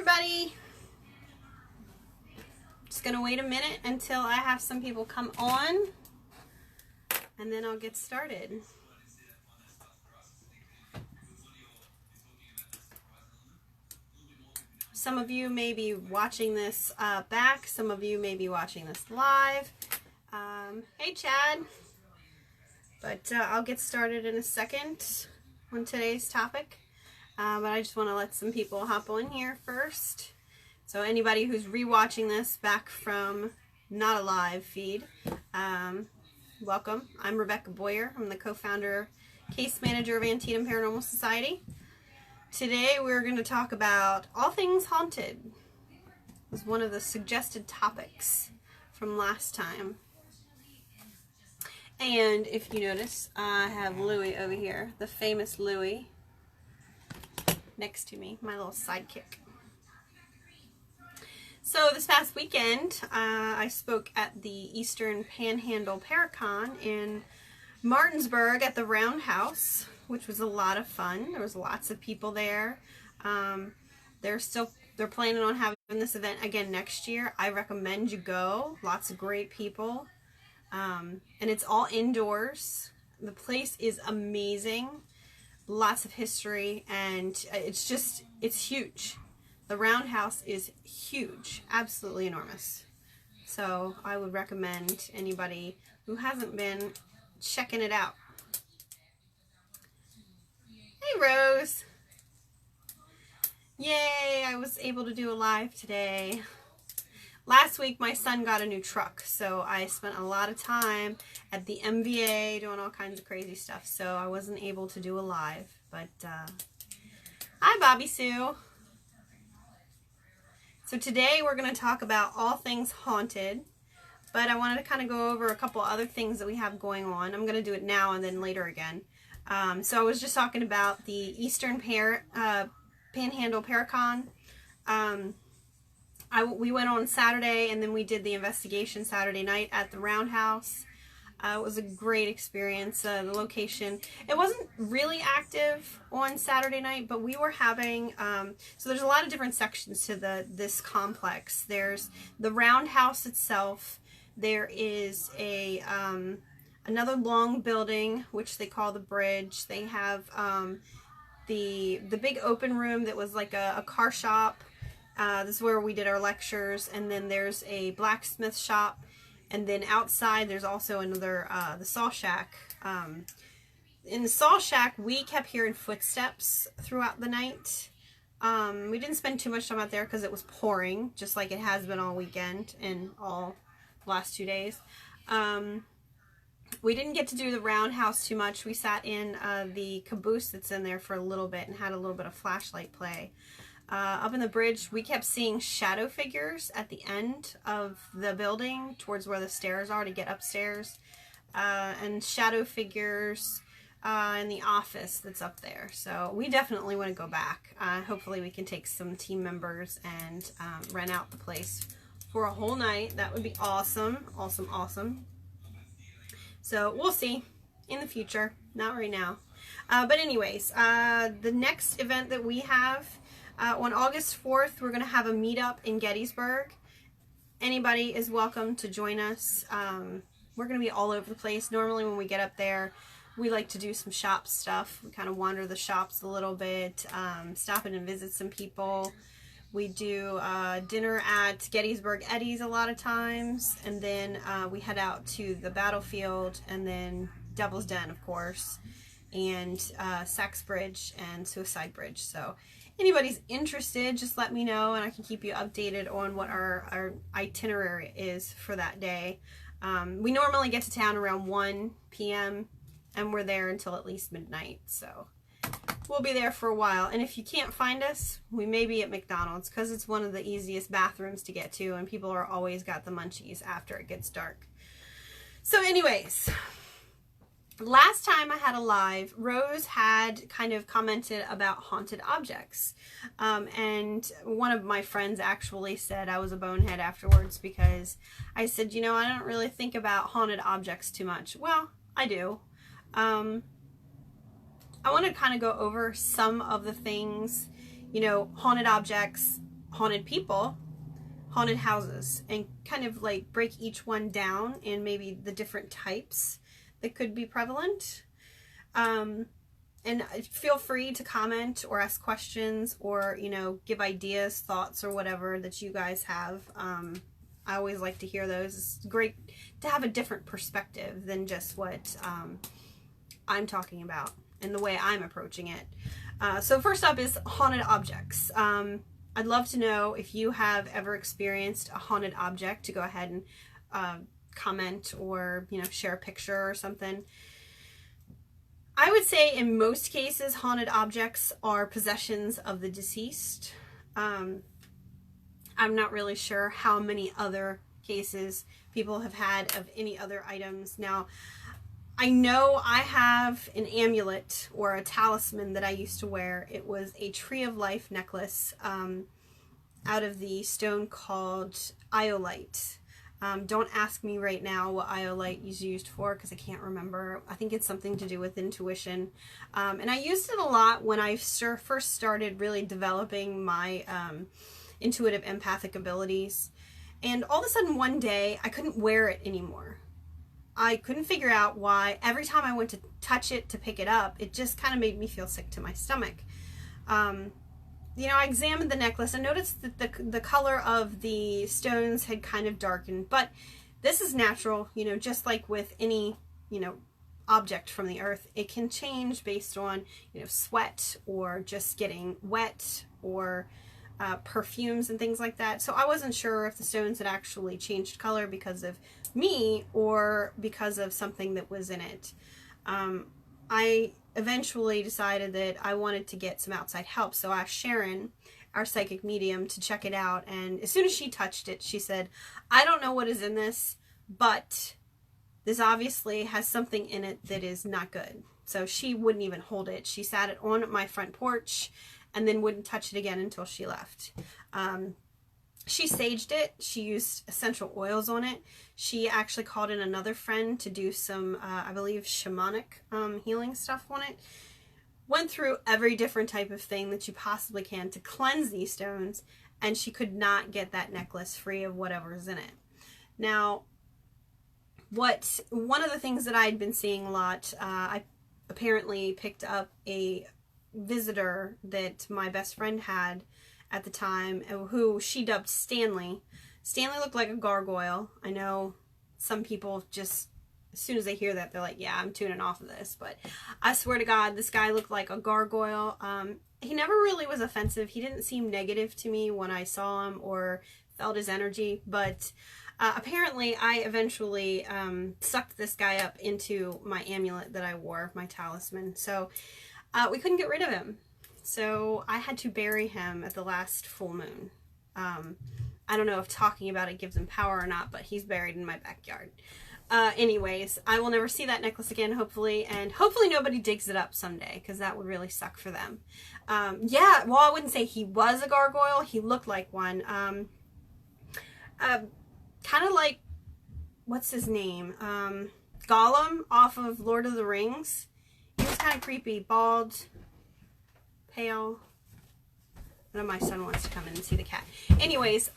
everybody. Just gonna wait a minute until I have some people come on, and then I'll get started. Some of you may be watching this back. Some of you may be watching this live. Hey, Chad. But I'll get started in a second on today's topic. But I just want to let some people hop on here first. So anybody who's rewatching this back from not a live feed, welcome. I'm Rebecca Boyer. I'm the co-founder, case manager of Antietam Paranormal Society. Today we're going to talk about all things haunted. It was one of the suggested topics from last time. And if you notice, I have Louie over here, the famous Louie, next to me, my little sidekick. So this past weekend, I spoke at the Eastern Panhandle Paracon in Martinsburg at the Roundhouse, which was a lot of fun. There was lots of people there. They're planning on having this event again next year. I recommend you go. Lots of great people. And it's all indoors. The place is amazing. Lots of history, and it's huge. The Roundhouse is huge, absolutely enormous. So I would recommend anybody who hasn't been checking it out. Hey, Rose. Yay, I was able to do a live today. Last week, my son got a new truck, so I spent a lot of time at the MVA doing all kinds of crazy stuff, so I wasn't able to do a live. But, hi, Bobby Sue. So today, we're going to talk about all things haunted, but I wanted to kind of go over a couple other things that we have going on. I'm going to do it now and then later again. So I was just talking about the Eastern Panhandle Paracon. We went on Saturday, and then we did the investigation Saturday night at the Roundhouse. It was a great experience. The location, it wasn't really active on Saturday night, but we were having, so there's a lot of different sections to this complex. There's the Roundhouse itself. There is another long building, which they call the Bridge. They have the big open room that was like a car shop. This is where we did our lectures, and then there's a blacksmith shop, and then outside there's also another, the Saw Shack. In the Saw Shack, we kept hearing footsteps throughout the night. We didn't spend too much time out there because it was pouring, just like it has been all weekend and all the last 2 days. We didn't get to do the Roundhouse too much. We sat in the caboose that's in there for a little bit and had a little bit of flashlight play. Up in the Bridge, we kept seeing shadow figures at the end of the building towards where the stairs are to get upstairs, and shadow figures in the office that's up there. So we definitely want to go back. Hopefully we can take some team members and rent out the place for a whole night. That would be awesome. Awesome, awesome. So we'll see in the future, not right now. But anyways, the next event that we have, on August 4th, we're going to have a meetup in Gettysburg. Anybody is welcome to join us. We're going to be all over the place. Normally when we get up there, we like to do some shop stuff. We kind of wander the shops a little bit, stop in and visit some people. We do dinner at Gettysburg Eddie's a lot of times, and then we head out to the battlefield, and then Devil's Den, of course, and Sachs Bridge and Suicide Bridge. So anybody's interested, just let me know, and I can keep you updated on what our itinerary is for that day. We normally get to town around 1 p.m., and we're there until at least midnight, so we'll be there for a while. And if you can't find us, we may be at McDonald's, because it's one of the easiest bathrooms to get to, and people are always got the munchies after it gets dark. So anyways, last time I had a live, Rose had kind of commented about haunted objects. And one of my friends actually said I was a bonehead afterwards, because I said, you know, I don't really think about haunted objects too much. Well, I do. I want to kind of go over some of the things, you know, haunted objects, haunted people, haunted houses, and kind of like break each one down and maybe the different types that could be prevalent. And feel free to comment or ask questions or, you know, give ideas, thoughts, or whatever that you guys have. I always like to hear those. It's great to have a different perspective than just what I'm talking about and the way I'm approaching it. So first up is haunted objects. I'd love to know if you have ever experienced a haunted object, to go ahead and comment or, you know, share a picture or something. I would say in most cases, haunted objects are possessions of the deceased. I'm not really sure how many other cases people have had of any other items. Now, I know I have an amulet or a talisman that I used to wear. It was a Tree of Life necklace out of the stone called iolite. Don't ask me right now what iolite is used for, because I can't remember. I think it's something to do with intuition. And I used it a lot when I first started really developing my intuitive empathic abilities. And all of a sudden one day I couldn't wear it anymore. I couldn't figure out why. Every time I went to touch it, to pick it up, it just kind of made me feel sick to my stomach. You know, I examined the necklace and noticed that the color of the stones had kind of darkened, but this is natural, you know, just like with any, you know, object from the earth. It can change based on, you know, sweat or just getting wet or perfumes and things like that. So I wasn't sure if the stones had actually changed color because of me or because of something that was in it. I eventually decided that I wanted to get some outside help, so I asked Sharon, our psychic medium, to check it out, and as soon as she touched it, she said, I don't know what is in this, but this obviously has something in it that is not good. So she wouldn't even hold it. She sat it on my front porch and then wouldn't touch it again until she left. She saged it. She used essential oils on it. She actually called in another friend to do some, I believe, shamanic healing stuff on it. Went through every different type of thing that you possibly can to cleanse these stones, and she could not get that necklace free of whatever's in it. Now, one of the things that I had been seeing a lot, I apparently picked up a visitor that my best friend had at the time, who she dubbed Stanley. Stanley looked like a gargoyle. I know some people just, as soon as they hear that, they're like, yeah, I'm tuning off of this. But I swear to God, this guy looked like a gargoyle. He never really was offensive. He didn't seem negative to me when I saw him or felt his energy. But apparently I eventually sucked this guy up into my amulet that I wore, my talisman. So we couldn't get rid of him. So I had to bury him at the last full moon. I don't know if talking about it gives him power or not, but he's buried in my backyard. Anyways, I will never see that necklace again, hopefully, and hopefully nobody digs it up someday, because that would really suck for them. Yeah, well, I wouldn't say he was a gargoyle. He looked like one. Kind of like, what's his name? Gollum off of Lord of the Rings. He was kind of creepy, bald, pale. I know my son wants to come in and see the cat. Anyways,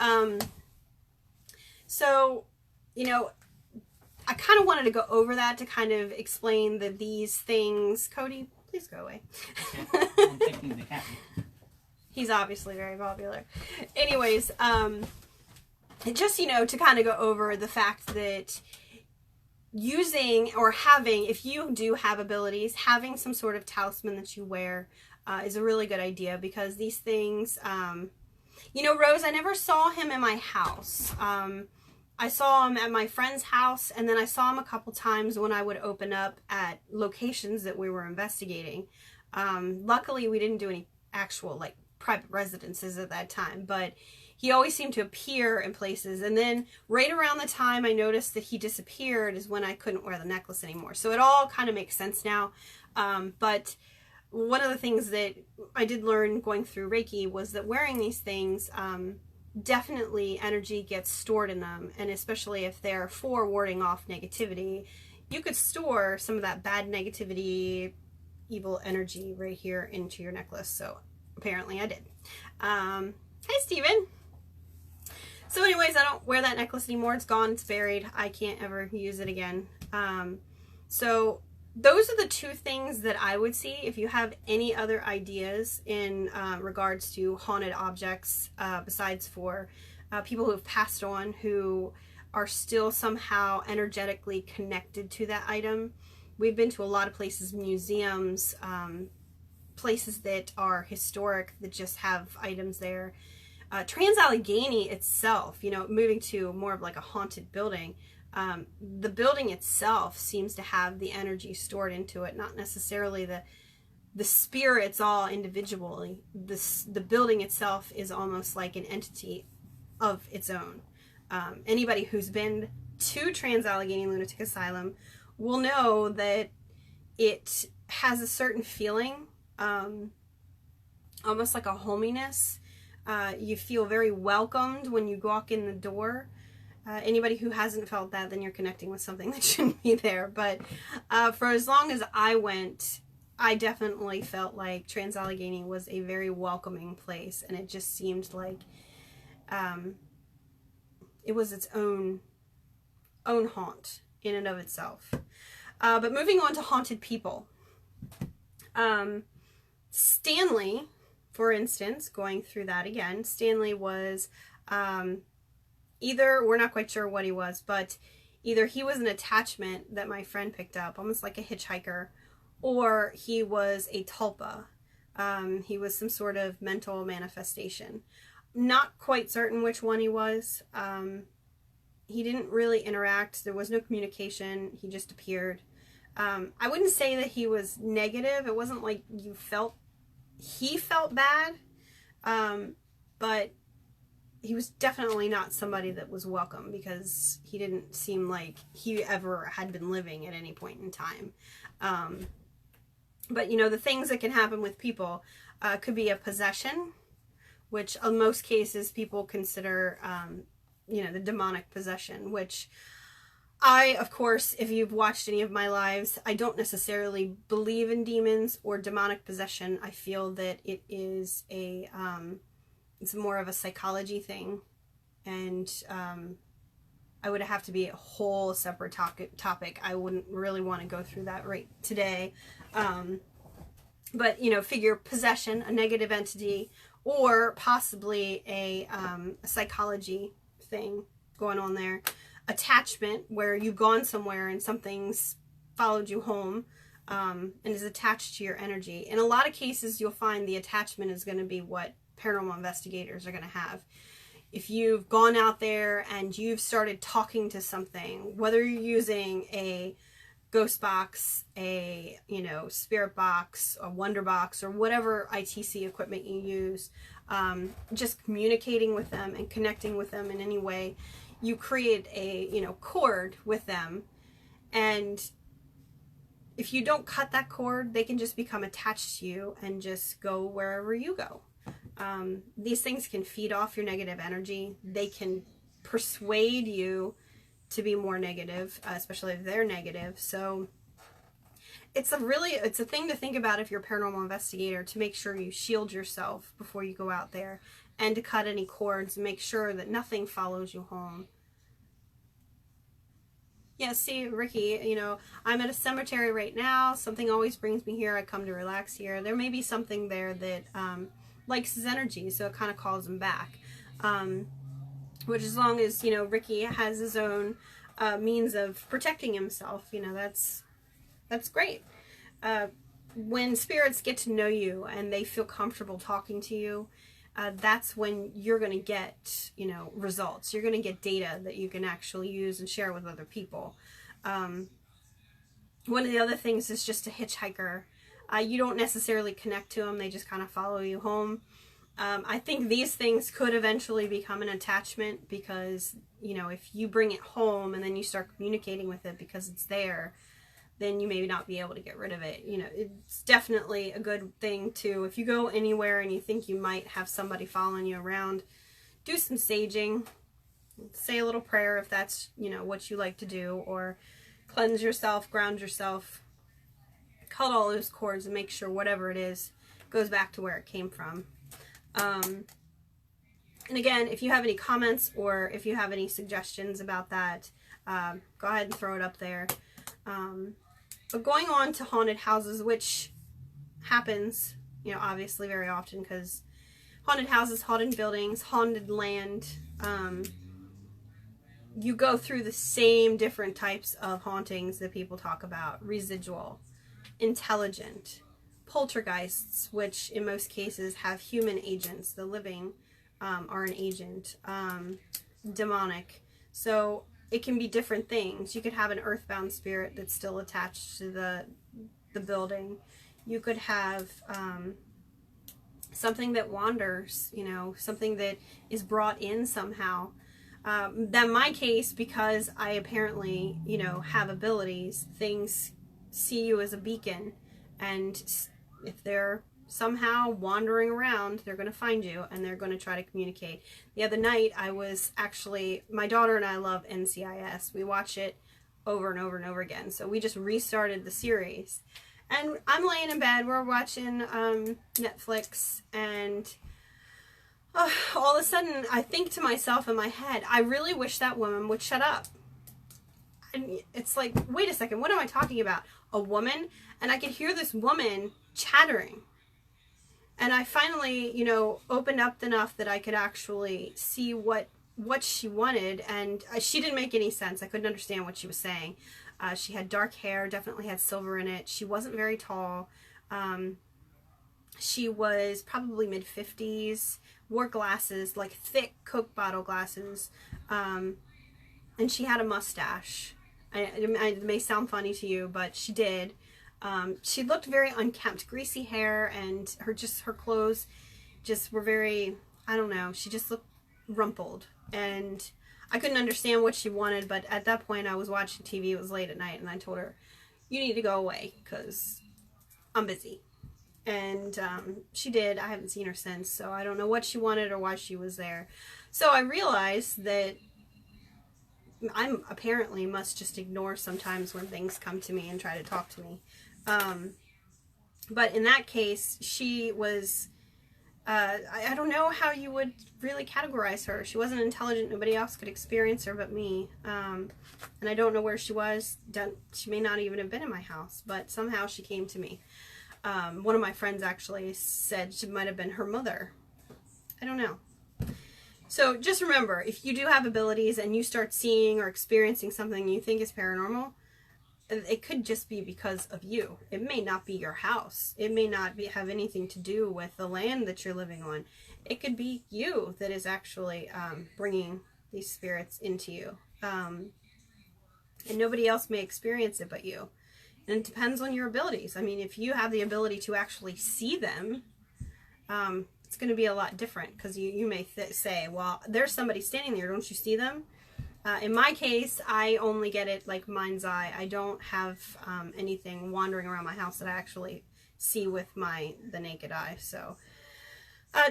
so, you know, I kind of wanted to go over that to kind of explain that these things... Cody, please go away. I'm taking the cat. He's obviously very popular. Anyways, just, you know, to kind of go over the fact that using or having, if you do have abilities, having some sort of talisman that you wear is a really good idea, because these things, you know, Rose, I never saw him in my house. I saw him at my friend's house, and then I saw him a couple times when I would open up at locations that we were investigating. Luckily, we didn't do any actual, like, private residences at that time, but he always seemed to appear in places. And then right around the time I noticed that he disappeared is when I couldn't wear the necklace anymore. So it all kind of makes sense now. But one of the things that I did learn going through Reiki was that wearing these things, definitely energy gets stored in them. And especially if they're for warding off negativity, you could store some of that bad negativity, evil energy right here into your necklace. So apparently I did. Hi, Steven. So anyways, I don't wear that necklace anymore. It's gone. It's buried. I can't ever use it again. So those are the two things that I would see. If you have any other ideas in regards to haunted objects, besides for people who have passed on, who are still somehow energetically connected to that item. We've been to a lot of places, museums, places that are historic that just have items there. Trans-Allegheny itself, you know, moving to more of like a haunted building, the building itself seems to have the energy stored into it, not necessarily the spirits all individually. The building itself is almost like an entity of its own. Anybody who's been to Trans-Allegheny Lunatic Asylum will know that it has a certain feeling, almost like a hominess. You feel very welcomed when you walk in the door. Anybody who hasn't felt that, then you're connecting with something that shouldn't be there. But for as long as I went, I definitely felt like Trans-Allegheny was a very welcoming place, and it just seemed like it was its own haunt in and of itself. But moving on to haunted people. Stanley, for instance, going through that again, Stanley was either, we're not quite sure what he was, but either he was an attachment that my friend picked up, almost like a hitchhiker, or he was a tulpa. He was some sort of mental manifestation. Not quite certain which one he was. He didn't really interact. There was no communication. He just appeared. I wouldn't say that he was negative. It wasn't like he felt bad, but he was definitely not somebody that was welcome, because he didn't seem like he ever had been living at any point in time. But, you know, the things that can happen with people could be a possession, which in most cases people consider, you know, the demonic possession, which I, of course, if you've watched any of my lives, I don't necessarily believe in demons or demonic possession. I feel that it is it's more of a psychology thing, and I would have to be a whole separate topic. I wouldn't really want to go through that right today. But, you know, figure possession, a negative entity, or possibly a psychology thing going on there. Attachment, where you've gone somewhere and something's followed you home and is attached to your energy. In a lot of cases, you'll find the attachment is going to be what paranormal investigators are going to have. If you've gone out there and you've started talking to something, whether you're using a ghost box, a, you know, spirit box, a wonder box, or whatever ITC equipment you use, just communicating with them and connecting with them in any way, you create a, you know, cord with them, and if you don't cut that cord, they can just become attached to you and just go wherever you go. These things can feed off your negative energy. They can persuade you to be more negative, especially if they're negative. So it's a thing to think about if you're a paranormal investigator, to make sure you shield yourself before you go out there, and to cut any cords and make sure that nothing follows you home. Yeah, see, Ricky, you know, I'm at a cemetery right now. Something always brings me here. I come to relax here. There may be something there that likes his energy, so it kind of calls him back. Which, as long as, you know, Ricky has his own means of protecting himself, you know, that's great. When spirits get to know you and they feel comfortable talking to you, that's when you're going to get, you know, results. You're going to get data that you can actually use and share with other people. One of the other things is just a hitchhiker. You don't necessarily connect to them. They just kind of follow you home. I think these things could eventually become an attachment, because, you know, if you bring it home and then you start communicating with it because it's there, then you may not be able to get rid of it. You know, it's definitely a good thing to, if you go anywhere and you think you might have somebody following you around, do some saging, say a little prayer if that's, you know, what you like to do, or cleanse yourself, ground yourself, cut all those cords and make sure whatever it is goes back to where it came from. And again, if you have any comments or if you have any suggestions about that, go ahead and throw it up there. But going on to haunted houses, which happens, you know, obviously very often, because haunted houses, haunted buildings, haunted land, you go through the same different types of hauntings that people talk about. Residual, intelligent, poltergeists, which in most cases have human agents. The living are an agent. Demonic. So it can be different things. You could have an earthbound spirit that's still attached to the building. You could have something that wanders, you know, something that is brought in somehow. In my case, because I apparently, you know, have abilities, things see you as a beacon, and if they're somehow wandering around, they're going to find you and they're going to try to communicate. The other night, I was actually, my daughter and I love NCIS. We watch it over and over and over again. So we just restarted the series. And I'm laying in bed, we're watching Netflix, and all of a sudden I think to myself in my head, I really wish that woman would shut up. And it's like, wait a second, what am I talking about? A woman? And I could hear this woman chattering. And I finally, you know, opened up enough that I could actually see what she wanted, and she didn't make any sense. I couldn't understand what she was saying. She had dark hair, definitely had silver in it. She wasn't very tall. She was probably mid-50s, wore glasses, like thick Coke bottle glasses, and she had a mustache. It may sound funny to you, but she did. She looked very unkempt, greasy hair, and her clothes just were very, I don't know, she just looked rumpled, and I couldn't understand what she wanted. But at that point I was watching TV, it was late at night, and I told her, you need to go away because I'm busy. And she did. I haven't seen her since, so I don't know what she wanted or why she was there. So I realized that I apparently must just ignore sometimes when things come to me and try to talk to me. But in that case, she was, I don't know how you would really categorize her. She wasn't intelligent. Nobody else could experience her but me. And I don't know where she was. She may not even have been in my house, but somehow she came to me. One of my friends actually said she might have been her mother. I don't know. So just remember, if you do have abilities and you start seeing or experiencing something you think is paranormal, it could just be because of you. It may not be your house. It may not have anything to do with the land that you're living on. It could be you that is actually bringing these spirits into you. And nobody else may experience it but you. And it depends on your abilities. I mean, if you have the ability to actually see them, it's going to be a lot different, because you may say, well, there's somebody standing there, don't you see them? In my case, I only get it like mind's eye. I don't have anything wandering around my house that I actually see with the naked eye. So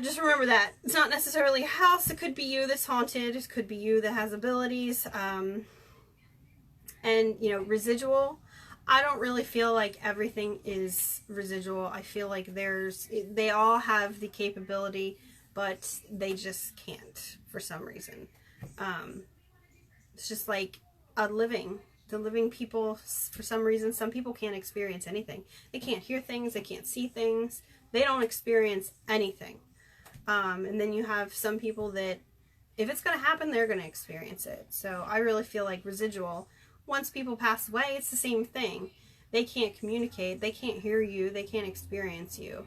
just remember that. It's not necessarily a house. It could be you that's haunted. It could be you that has abilities. And, you know, residual. I don't really feel like everything is residual. I feel like they all have the capability, but they just can't for some reason. It's just like the living people, for some reason, some people can't experience anything. They can't hear things, they can't see things, they don't experience anything. And then you have some people that, if it's going to happen, they're going to experience it. So I really feel like residual, once people pass away, it's the same thing. They can't communicate, they can't hear you, they can't experience you.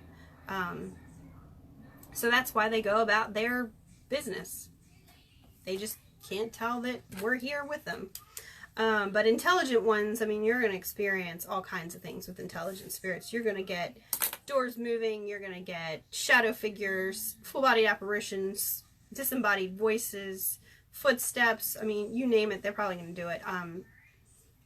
So that's why they go about their business. They just can't tell that we're here with them. But intelligent ones, I mean, you're going to experience all kinds of things with intelligent spirits. You're going to get doors moving, you're going to get shadow figures, full-body apparitions, disembodied voices, footsteps. I mean, you name it, they're probably going to do it.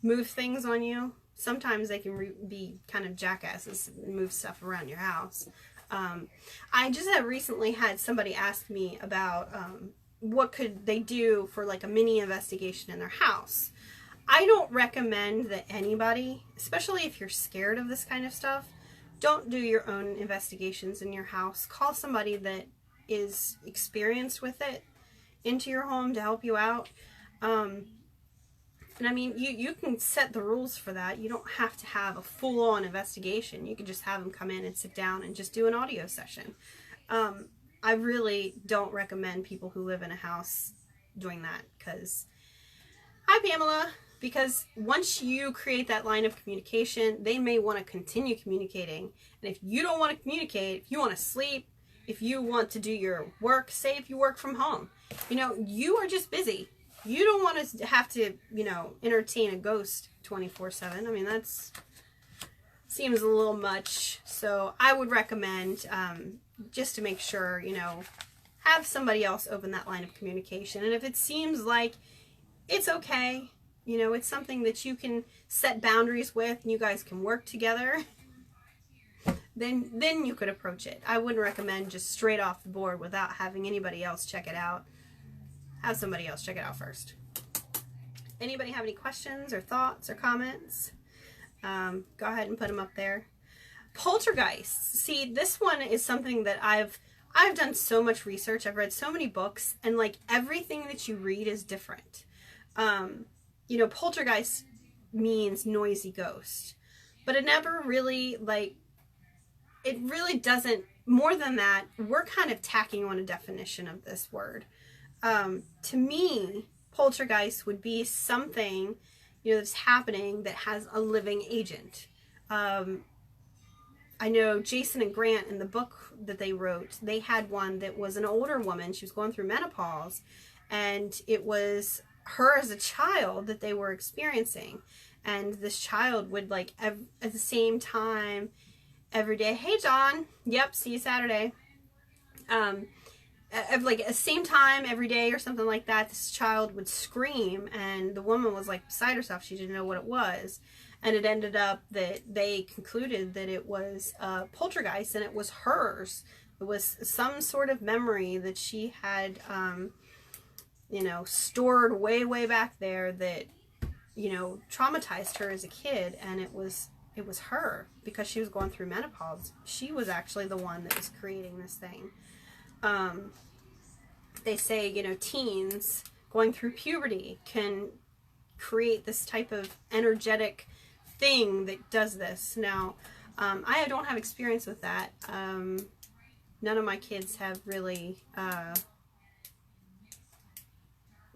Move things on you. Sometimes they can be kind of jackasses and move stuff around your house. I just have recently had somebody ask me about what could they do for like a mini investigation in their house. I don't recommend that anybody, especially if you're scared of this kind of stuff, don't do your own investigations in your house. Call somebody that is experienced with it into your home to help you out. And I mean, you can set the rules for that. You don't have to have a full-on investigation. You can just have them come in and sit down and just do an audio session. I really don't recommend people who live in a house doing that, because, hi Pamela, because once you create that line of communication, they may want to continue communicating. And if you don't want to communicate, if you want to sleep, if you want to do your work, say if you work from home, you know, you are just busy. You don't want to have to, you know, entertain a ghost 24/7. I mean, that's seems a little much. So I would recommend, just to make sure, you know, have somebody else open that line of communication. And if it seems like it's okay, you know, it's something that you can set boundaries with and you guys can work together, then you could approach it. I wouldn't recommend just straight off the board without having anybody else check it out. Have somebody else check it out first. Anybody have any questions or thoughts or comments? Go ahead and put them up there. Poltergeists. See, this one is something that I've done so much research. I've read so many books, and like everything that you read is different. You know, poltergeist means noisy ghost, but it never really, like, it really doesn't, more than that, we're kind of tacking on a definition of this word. To me, poltergeist would be something, you know, that's happening that has a living agent. I know Jason and Grant, in the book that they wrote, they had one that was an older woman. She was going through menopause, and it was her as a child that they were experiencing. And this child would, like, at the same time every day, hey John, yep, see you Saturday. Like at the same time every day or something like that, this child would scream, and the woman was like beside herself. She didn't know what it was. And it ended up that they concluded that it was a poltergeist, and it was hers. It was some sort of memory that she had, you know, stored way, way back there that, you know, traumatized her as a kid. And it was her, because she was going through menopause. She was actually the one that was creating this thing. They say, you know, teens going through puberty can create this type of energetic thing that does this. Now, I don't have experience with that. None of my kids have really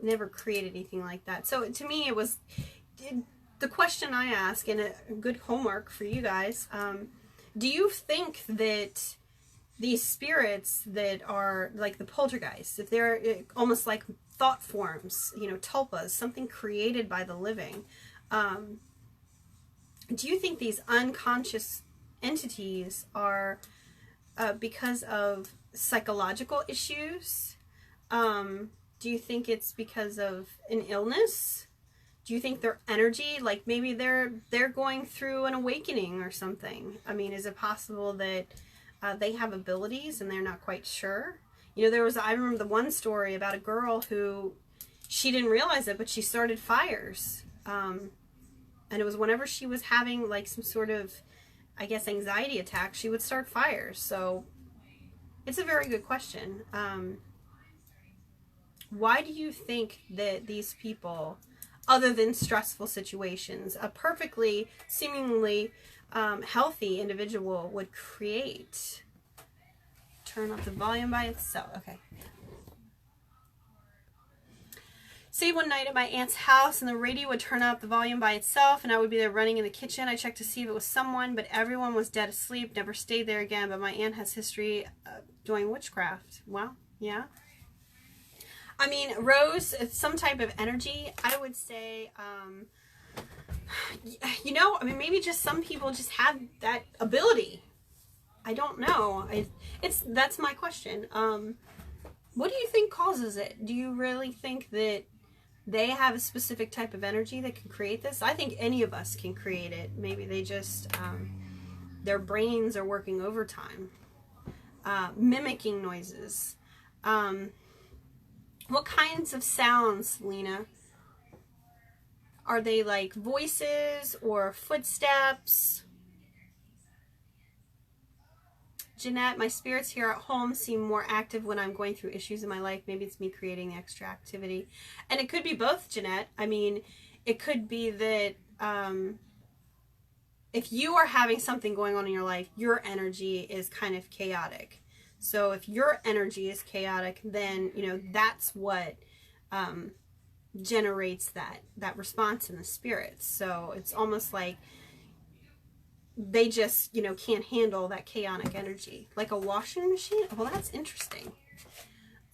never created anything like that. So to me, it was the question I ask, and a good homework for you guys. Do you think that these spirits that are like the poltergeists, if they're almost like thought forms, you know, tulpas, something created by the living, do you think these unconscious entities are because of psychological issues? Do you think it's because of an illness? Do you think their energy, like maybe they're going through an awakening or something? I mean, is it possible that they have abilities and they're not quite sure? You know, I remember the one story about a girl who, she didn't realize it, but she started fires. And it was whenever she was having like some sort of, I guess, anxiety attack, she would start fires. So it's a very good question. Why do you think that these people, other than stressful situations, a perfectly, seemingly healthy individual would create? Turn up the volume by itself. Okay. Say one night at my aunt's house, and the radio would turn up the volume by itself, and I would be there running in the kitchen. I checked to see if it was someone, but everyone was dead asleep, never stayed there again. But my aunt has history doing witchcraft. Well, yeah. I mean, Rose, it's some type of energy. I would say, you know, I mean, maybe just some people just have that ability. I don't know. That's my question. What do you think causes it? Do you really think that they have a specific type of energy that can create this? I think any of us can create it. Maybe they just, their brains are working overtime. Mimicking noises. What kinds of sounds, Lena? Are they like voices or footsteps? Jeanette, my spirits here at home seem more active when I'm going through issues in my life. Maybe it's me creating extra activity. And it could be both, Jeanette. I mean, it could be that if you are having something going on in your life, your energy is kind of chaotic. So if your energy is chaotic, then, you know, that's what generates that response in the spirits. So it's almost like they just, you know, can't handle that chaotic energy. Like a washing machine? Well, that's interesting.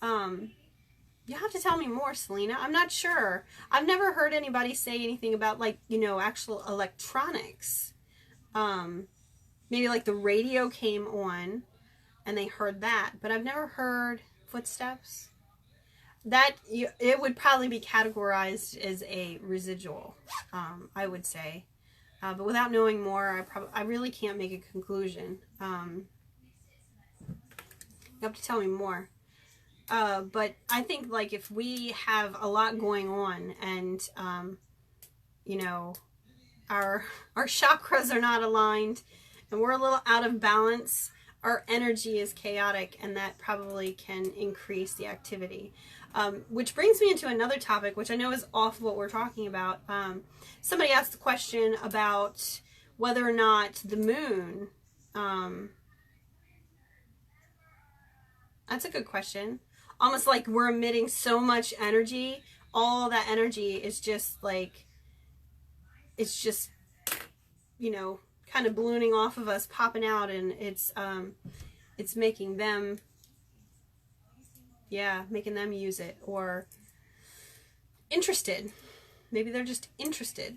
You have to tell me more, Selena. I'm not sure. I've never heard anybody say anything about, like, you know, actual electronics. Maybe like the radio came on and they heard that, but I've never heard footsteps. It would probably be categorized as a residual, I would say. But without knowing more, I really can't make a conclusion. You have to tell me more. But I think, like, if we have a lot going on and, you know, our chakras are not aligned and we're a little out of balance, our energy is chaotic, and that probably can increase the activity. Which brings me into another topic, which I know is off what we're talking about. Somebody asked the question about whether or not the moon, that's a good question. Almost like we're emitting so much energy, all that energy is just like, it's just, you know, kind of ballooning off of us, popping out, and it's making them, making them use it, or interested. Maybe they're just interested.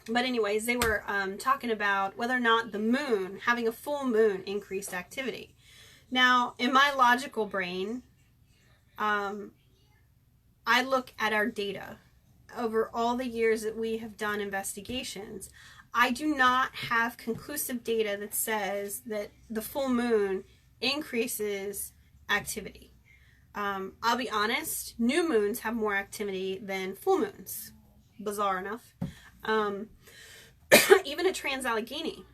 But anyways, they were talking about whether or not the moon, having a full moon, increased activity. Now, in my logical brain, I look at our data. Over all the years that we have done investigations, I do not have conclusive data that says that the full moon increases activity. I'll be honest, new moons have more activity than full moons. Bizarre enough. Even at Trans-Allegheny,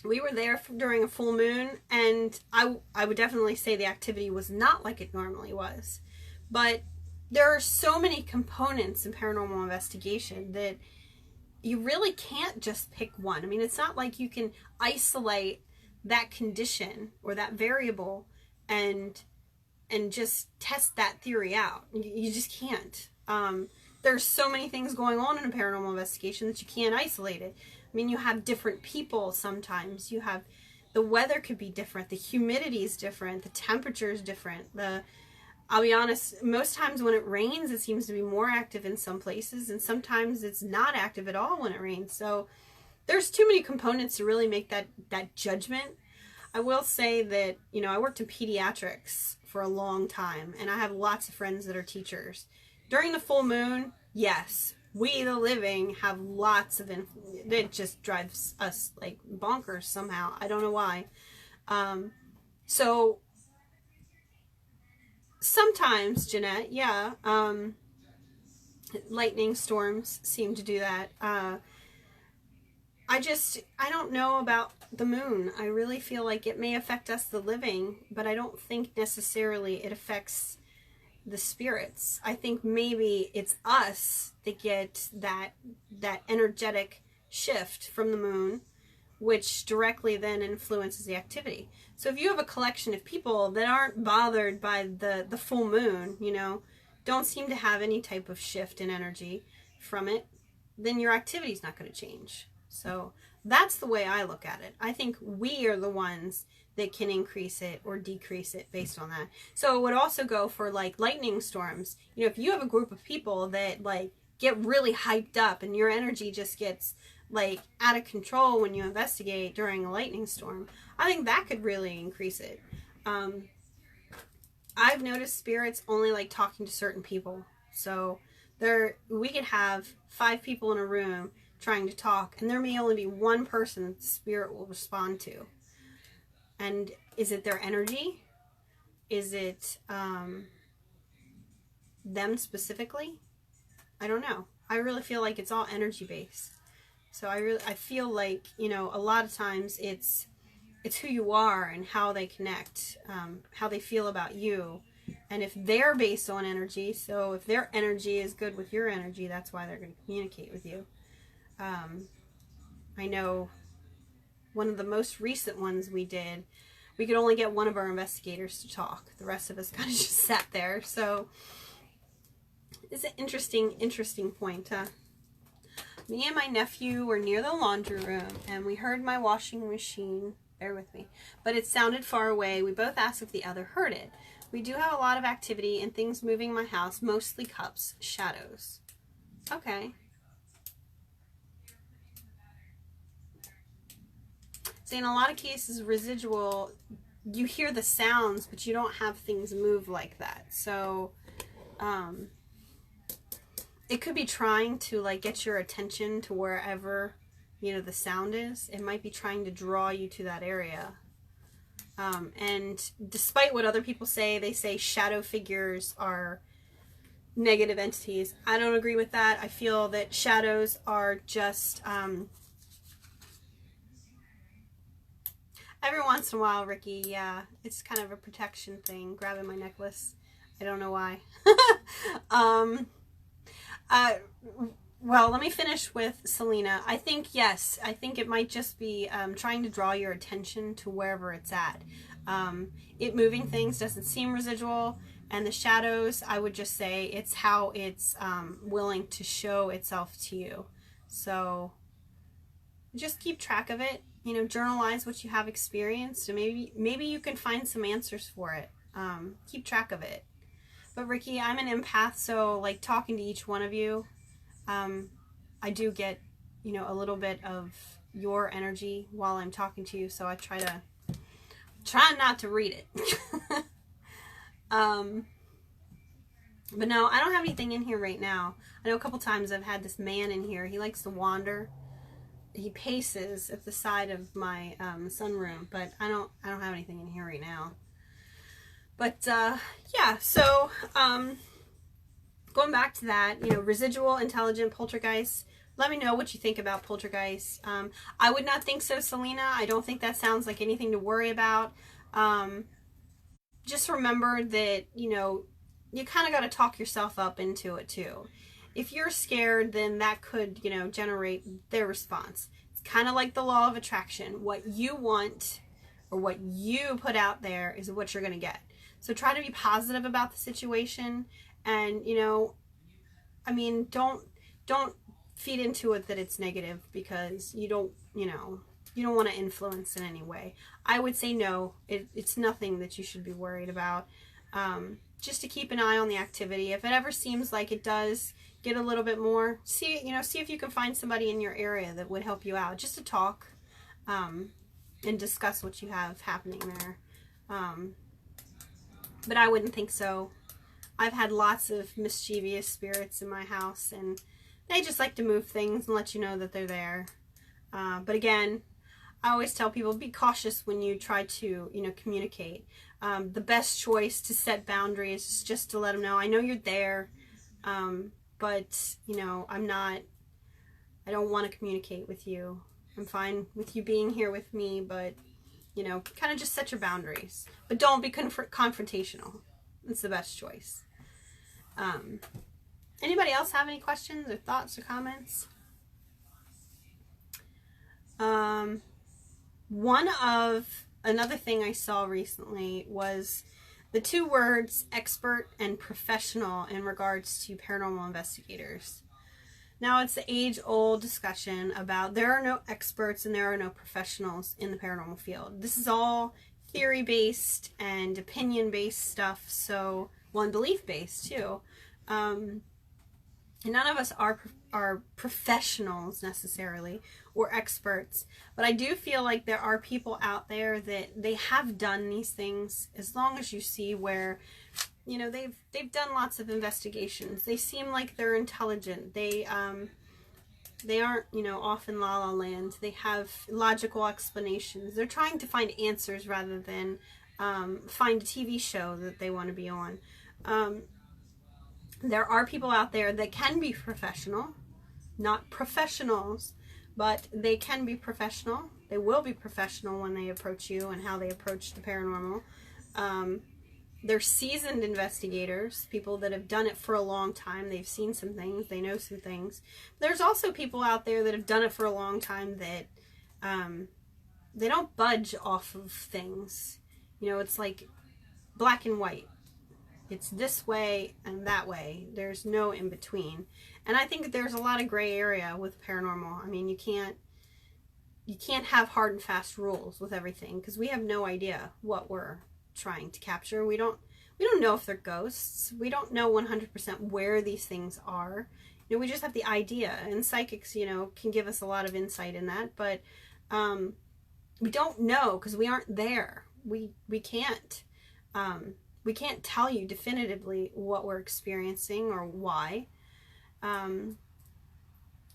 we were there during a full moon, and I would definitely say the activity was not like it normally was. But there are so many components in paranormal investigation that you really can't just pick one. I mean, it's not like you can isolate that condition or that variable and just test that theory out. You just can't. There's so many things going on in a paranormal investigation that you can't isolate it. I mean, you have different people sometimes. You have, the weather could be different. The humidity is different. The temperature is different. I'll be honest, most times when it rains, it seems to be more active in some places, and sometimes it's not active at all when it rains. So there's too many components to really make that judgment. I will say that, you know, I worked in pediatrics for a long time, and I have lots of friends that are teachers. During the full moon, yes, we, the living, have lots of it just drives us like bonkers somehow. I don't know why. So sometimes, Jeanette, lightning storms seem to do that. I don't know about the moon. I really feel like it may affect us, the living, but I don't think necessarily it affects the spirits. I think maybe it's us that get that energetic shift from the moon, which directly then influences the activity. So if you have a collection of people that aren't bothered by the full moon, you know, don't seem to have any type of shift in energy from it, then your activity is not going to change. So that's the way I look at it. I think we are the ones that can increase it or decrease it based on that. So it would also go for like lightning storms. You know, if you have a group of people that like get really hyped up and your energy just gets like out of control when you investigate during a lightning storm, I think that could really increase it. I've noticed spirits only like talking to certain people. So we could have 5 people in a room trying to talk, and there may only be one person that the spirit will respond to. And is it their energy? Is it them specifically? I don't know. I really feel like it's all energy based. So I feel like, you know, a lot of times it's it's who you are and how they connect, how they feel about you. And if they're based on energy, so if their energy is good with your energy, that's why they're going to communicate with you. I know one of the most recent ones we did, we could only get one of our investigators to talk. The rest of us kind of just sat there. So it's an interesting point, huh? Me and my nephew were near the laundry room, and we heard my washing machine. Bear with me. But it sounded far away. We both asked if the other heard it. We do have a lot of activity and things moving my house, mostly cups, shadows. Okay. See, in a lot of cases, residual, you hear the sounds, but you don't have things move like that. So, it could be trying to like get your attention to wherever, you know, the sound is. It might be trying to draw you to that area. And despite what other people say, they say shadow figures are negative entities. I don't agree with that. I feel that shadows are just, every once in a while, Ricky, yeah, it's kind of a protection thing, grabbing my necklace. I don't know why. Well, let me finish with Selena. I think, yes, I think it might just be trying to draw your attention to wherever it's at. It moving things doesn't seem residual, and the shadows, I would just say it's how it's willing to show itself to you. So just keep track of it. You know, journalize what you have experienced, and maybe you can find some answers for it. Keep track of it. But Ricky, I'm an empath, so like talking to each one of you, I do get, you know, a little bit of your energy while I'm talking to you, so I try not to read it. But no, I don't have anything in here right now. I know a couple times I've had this man in here. He likes to wander. He paces at the side of my sunroom, but I don't have anything in here right now. But yeah, so going back to that, you know, residual, intelligent, poltergeist. Let me know what you think about poltergeist. I would not think so, Selena. I don't think that sounds like anything to worry about. Just remember that, you know, you kind of got to talk yourself up into it too. If you're scared, then that could, you know, generate their response. It's kind of like the law of attraction. What you want or what you put out there is what you're going to get. So try to be positive about the situation, and, you know, I mean, don't feed into it that it's negative, because you don't want to influence in any way. I would say no, it's nothing that you should be worried about. Just to keep an eye on the activity. If it ever seems like it does get a little bit more, see if you can find somebody in your area that would help you out, just to talk and discuss what you have happening there. But I wouldn't think so. I've had lots of mischievous spirits in my house, and they just like to move things and let you know that they're there. But again, I always tell people, be cautious when you try to, you know, communicate. The best choice to set boundaries is just to let them know, I know you're there, but, you know, I don't want to communicate with you. I'm fine with you being here with me, but, you know, kind of just set your boundaries. But don't be confrontational. It's the best choice. Anybody else have any questions or thoughts or comments? Another thing I saw recently was the two words expert and professional in regards to paranormal investigators. Now, it's the age-old discussion about there are no experts and there are no professionals in the paranormal field. This is all theory-based and opinion-based stuff, so, well, and belief-based too. And none of us are professionals necessarily, or experts, but I do feel like there are people out there that they have done these things. As long as you see where, you know, they've done lots of investigations. They seem like they're intelligent. They aren't, you know, off in la la land. They have logical explanations. They're trying to find answers rather than find a TV show that they want to be on. There are people out there that can be professional, not professionals, but they can be professional. They will be professional when they approach you and how they approach the paranormal. They're seasoned investigators, people that have done it for a long time. They've seen some things, they know some things. There's also people out there that have done it for a long time that they don't budge off of things. You know, it's like black and white. It's this way and that way. There's no in between. And I think there's a lot of gray area with paranormal. I mean, you can't have hard and fast rules with everything, because we have no idea what we're trying to capture. We don't know if they're ghosts. We don't know 100% where these things are. You know, we just have the idea, and psychics, you know, can give us a lot of insight in that, but we don't know because we aren't there. We can't tell you definitively what we're experiencing or why.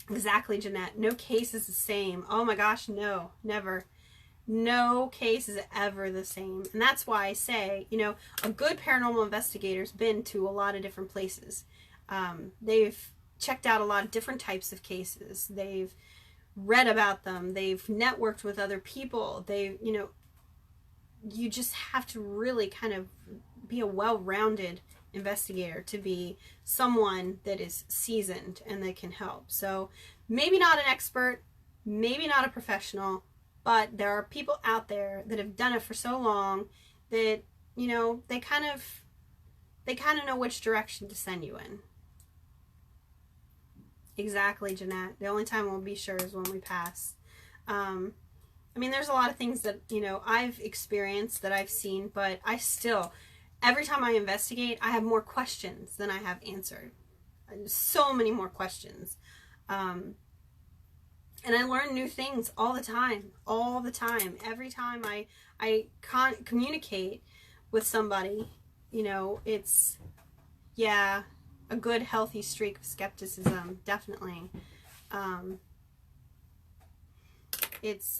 Exactly, Jeanette. No case is the same. Oh my gosh, no, never. No case is ever the same. And that's why I say, you know, a good paranormal investigator's been to a lot of different places. They've checked out a lot of different types of cases. They've read about them. They've networked with other people. You know, you just have to really kind of be a well-rounded investigator to be someone that is seasoned and that can help. So maybe not an expert, maybe not a professional, but there are people out there that have done it for so long that, you know, they kind of know which direction to send you in. Exactly, Jeanette. The only time we'll be sure is when we pass. I mean, there's a lot of things that, you know, I've experienced, that I've seen, but I still, every time I investigate, I have more questions than I have answered. So many more questions. And I learn new things all the time. Every time I communicate with somebody, you know, it's, yeah, a good healthy streak of skepticism, definitely. It's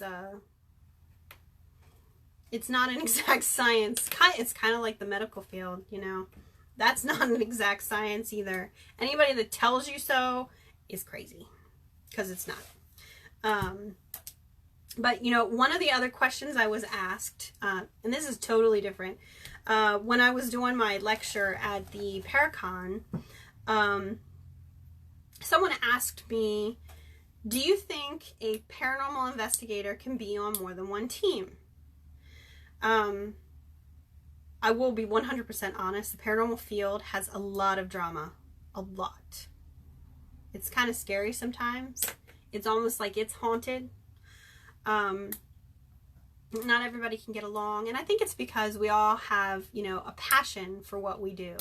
not an exact science. It's kind of like the medical field, you know. That's not an exact science either. Anybody that tells you so is crazy, because it's not. But, you know, one of the other questions I was asked, and this is totally different, when I was doing my lecture at the Paracon, someone asked me, do you think a paranormal investigator can be on more than one team? I will be 100% honest. The paranormal field has a lot of drama. A lot. It's kind of scary sometimes. It's almost like it's haunted. Not everybody can get along. And I think it's because we all have, you know, a passion for what we do.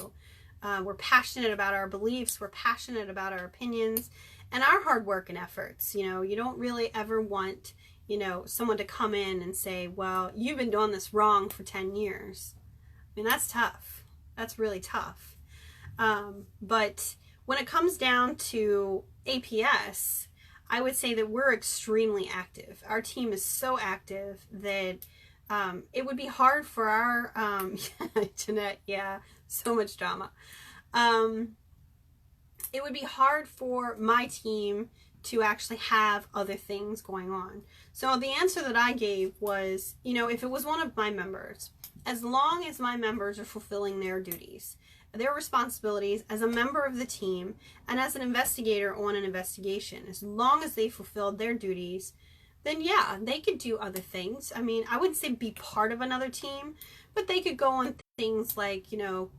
We're passionate about our beliefs. We're passionate about our opinions and our hard work and efforts. You know, you don't really ever want, you know, someone to come in and say, well, you've been doing this wrong for 10 years. I mean, that's tough. That's really tough. But when it comes down to APS, I would say that we're extremely active. Our team is so active that it would be hard for our, Jeanette, yeah, so much drama. It would be hard for my team to actually have other things going on. So the answer that I gave was, you know, if it was one of my members, as long as my members are fulfilling their duties, their responsibilities as a member of the team and as an investigator on an investigation, as long as they fulfilled their duties, then yeah, they could do other things. I mean, I wouldn't say be part of another team, but they could go on things like, you know,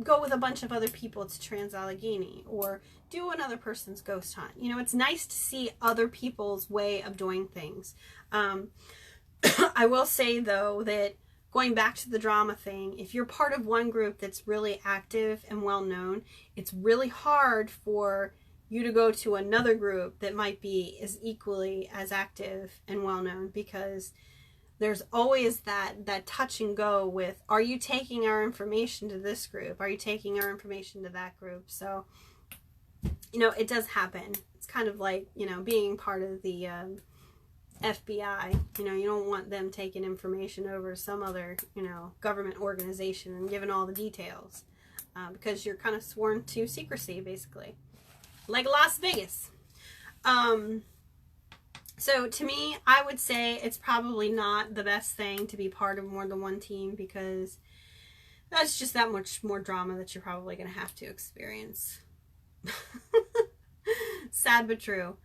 go with a bunch of other people to Trans-Allegheny or do another person's ghost hunt. You know, it's nice to see other people's way of doing things. I will say, though, that going back to the drama thing, if you're part of one group that's really active and well known, it's really hard for you to go to another group that might be as equally as active and well known, because there's always that touch and go with, are you taking our information to this group? Are you taking our information to that group? So, you know, it does happen. It's kind of like, you know, being part of the FBI. You know, you don't want them taking information over some other, you know, government organization and giving all the details, because you're kind of sworn to secrecy, basically. Like Las Vegas. So to me, I would say it's probably not the best thing to be part of more than one team, because that's just that much more drama that you're probably going to have to experience. Sad but true.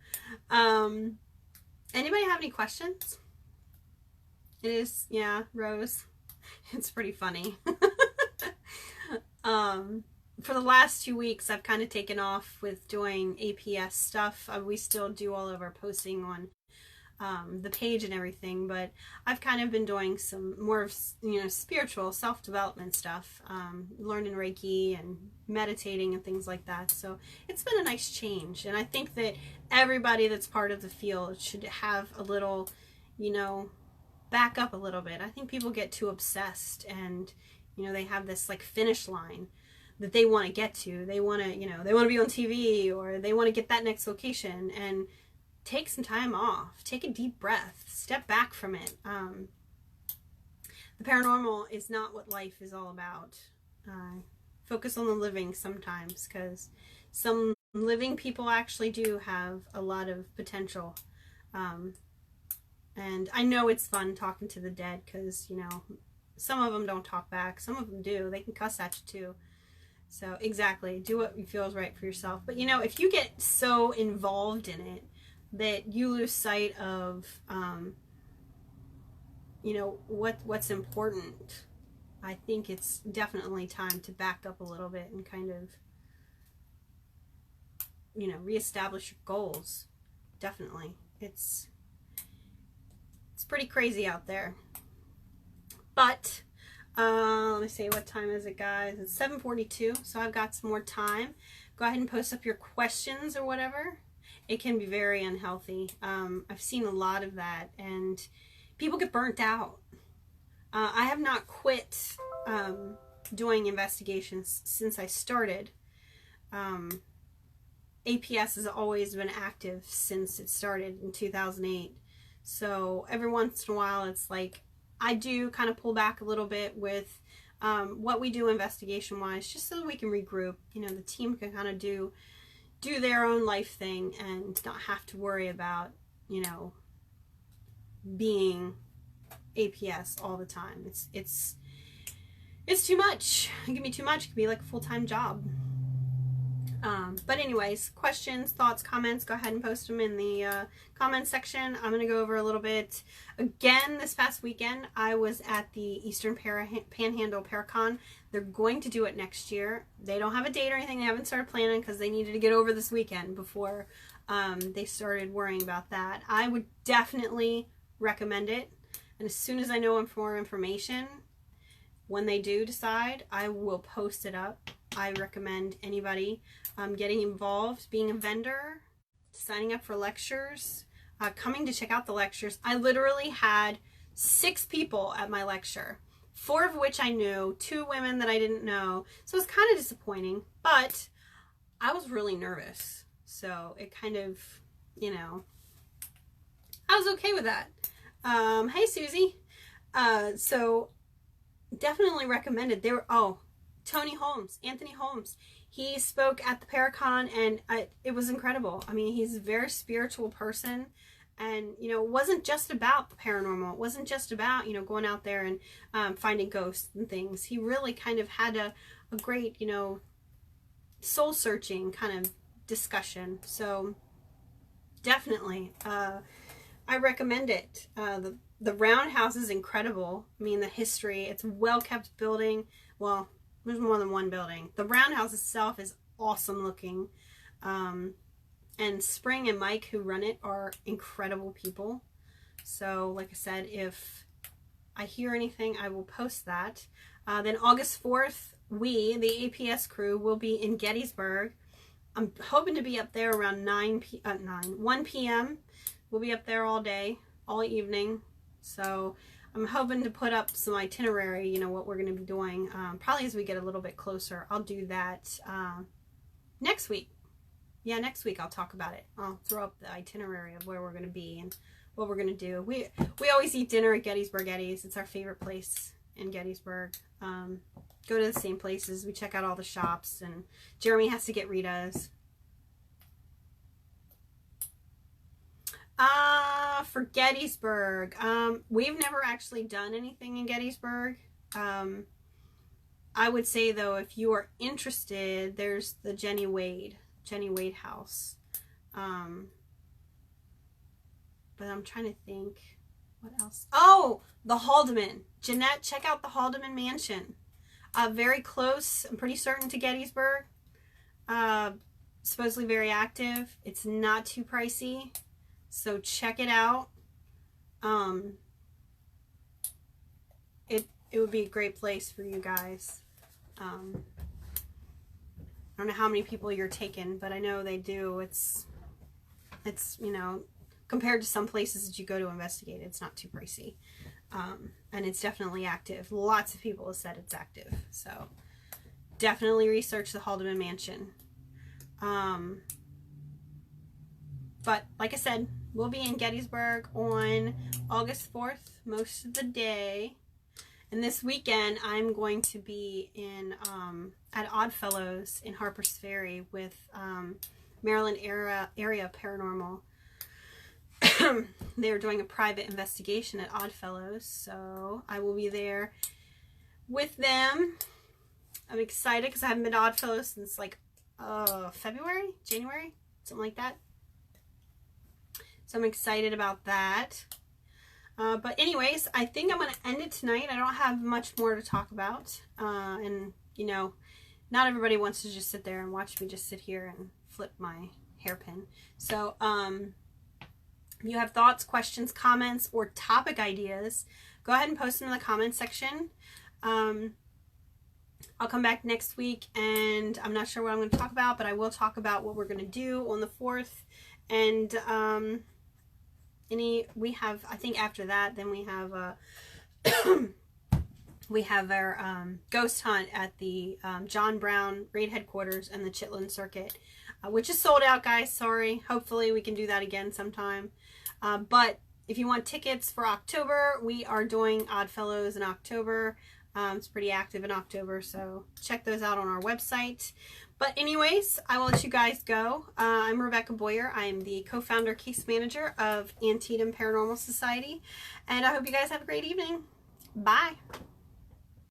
Anybody have any questions? It is, yeah, Rose. It's pretty funny. For the last 2 weeks, I've kind of taken off with doing APS stuff. We still do all of our posting on the page and everything, but I've kind of been doing some more, spiritual self-development stuff, learning Reiki and meditating and things like that. So it's been a nice change, and I think that everybody that's part of the field should have a little, back up a little bit. I think people get too obsessed, and they have this like finish line that they want to get to. They want to, they want to be on TV, or they want to get that next location, and take some time off, take a deep breath, step back from it. The paranormal is not what life is all about. Focus on the living sometimes, because some living people actually do have a lot of potential. And I know it's fun talking to the dead, because, some of them don't talk back. Some of them do. They can cuss at you too. So exactly, do what you feel is right for yourself. But if you get so involved in it that you lose sight of, what's important, I think it's definitely time to back up a little bit and kind of, reestablish your goals. Definitely. It's pretty crazy out there. But, let me see, what time is it, guys? It's 7:42, so I've got some more time. Go ahead and post up your questions or whatever. It can be very unhealthy. I've seen a lot of that, and people get burnt out. I have not quit doing investigations since I started. APS has always been active since it started in 2008. So every once in a while, it's like I do kind of pull back a little bit with what we do investigation-wise, just so that we can regroup. The team can kind of do their own life thing and not have to worry about, being APS all the time. It's too much. It can be too much. It can be like a full-time job. But anyways, questions, thoughts, comments, go ahead and post them in the comments section. I'm going to go over a little bit. Again, this past weekend, I was at the Eastern Panhandle Paracon. They're going to do it next year. They don't have a date or anything. They haven't started planning, because they needed to get over this weekend before they started worrying about that. I would definitely recommend it. And as soon as I know more information, when they do decide, I will post it up. I recommend anybody getting involved, being a vendor, signing up for lectures, coming to check out the lectures. I literally had 6 people at my lecture, 4 of which I knew, 2 women that I didn't know. So it was kind of disappointing, but I was really nervous. So it kind of, I was okay with that. Hey, Susie. So definitely recommended. They were, Anthony Holmes. He spoke at the Paracon, and it was incredible. I mean, he's a very spiritual person, and, it wasn't just about the paranormal. It wasn't just about, going out there and finding ghosts and things. He really kind of had a great, soul-searching kind of discussion. So definitely, I recommend it. The Roundhouse is incredible. I mean, the history, it's a well-kept building. Well, there's more than one building. The Roundhouse itself is awesome looking. And Spring and Mike, who run it, are incredible people. So, like I said, if I hear anything, I will post that. Then August 4th, we, the APS crew, will be in Gettysburg. I'm hoping to be up there around 1 p.m. We'll be up there all day, all evening. So I'm hoping to put up some itinerary, what we're going to be doing, probably as we get a little bit closer. I'll do that next week. Yeah, next week I'll talk about it. I'll throw up the itinerary of where we're going to be and what we're going to do. We always eat dinner at Gettysburg Eddie's. It's our favorite place in Gettysburg. Go to the same places. We check out all the shops, and Jeremy has to get Rita's. For Gettysburg, we've never actually done anything in Gettysburg. I would say though, if you are interested, there's the Jenny Wade house. But I'm trying to think what else. Oh, the Haldeman. Jeanette, check out the Haldeman Mansion. Very close, I'm pretty certain, to Gettysburg. Supposedly very active. It's not too pricey, so check it out. It would be a great place for you guys. I don't know how many people you're taking, but I know they do. It's you know, compared to some places that you go to investigate, it's not too pricey. And it's definitely active. Lots of people have said it's active. So definitely research the Haldeman Mansion. But like I said, we'll be in Gettysburg on August 4th most of the day. And this weekend, I'm going to be in at Oddfellows in Harpers Ferry with Maryland area Paranormal. They're doing a private investigation at Oddfellows, so I will be there with them. I'm excited because I haven't been to Oddfellows since like February, January, something like that. So I'm excited about that. But anyways, I think I'm going to end it tonight. I don't have much more to talk about. And, you know, not everybody wants to just sit there and watch me just sit here and flip my hairpin. So, if you have thoughts, questions, comments, or topic ideas, go ahead and post them in the comments section. I'll come back next week, and I'm not sure what I'm going to talk about, but I will talk about what we're going to do on the 4th. And, we have, I think after that, then we have we have our ghost hunt at the John Brown raid headquarters and the Chitlin Circuit, which is sold out, guys. Sorry. Hopefully we can do that again sometime. But if you want tickets for October, we are doing Oddfellows in October. It's pretty active in October, so check those out on our website. But anyways, I will let you guys go. I'm Rebecca Boyer. I'm the co-founder, case manager of Antietam Paranormal Society. And I hope you guys have a great evening. Bye.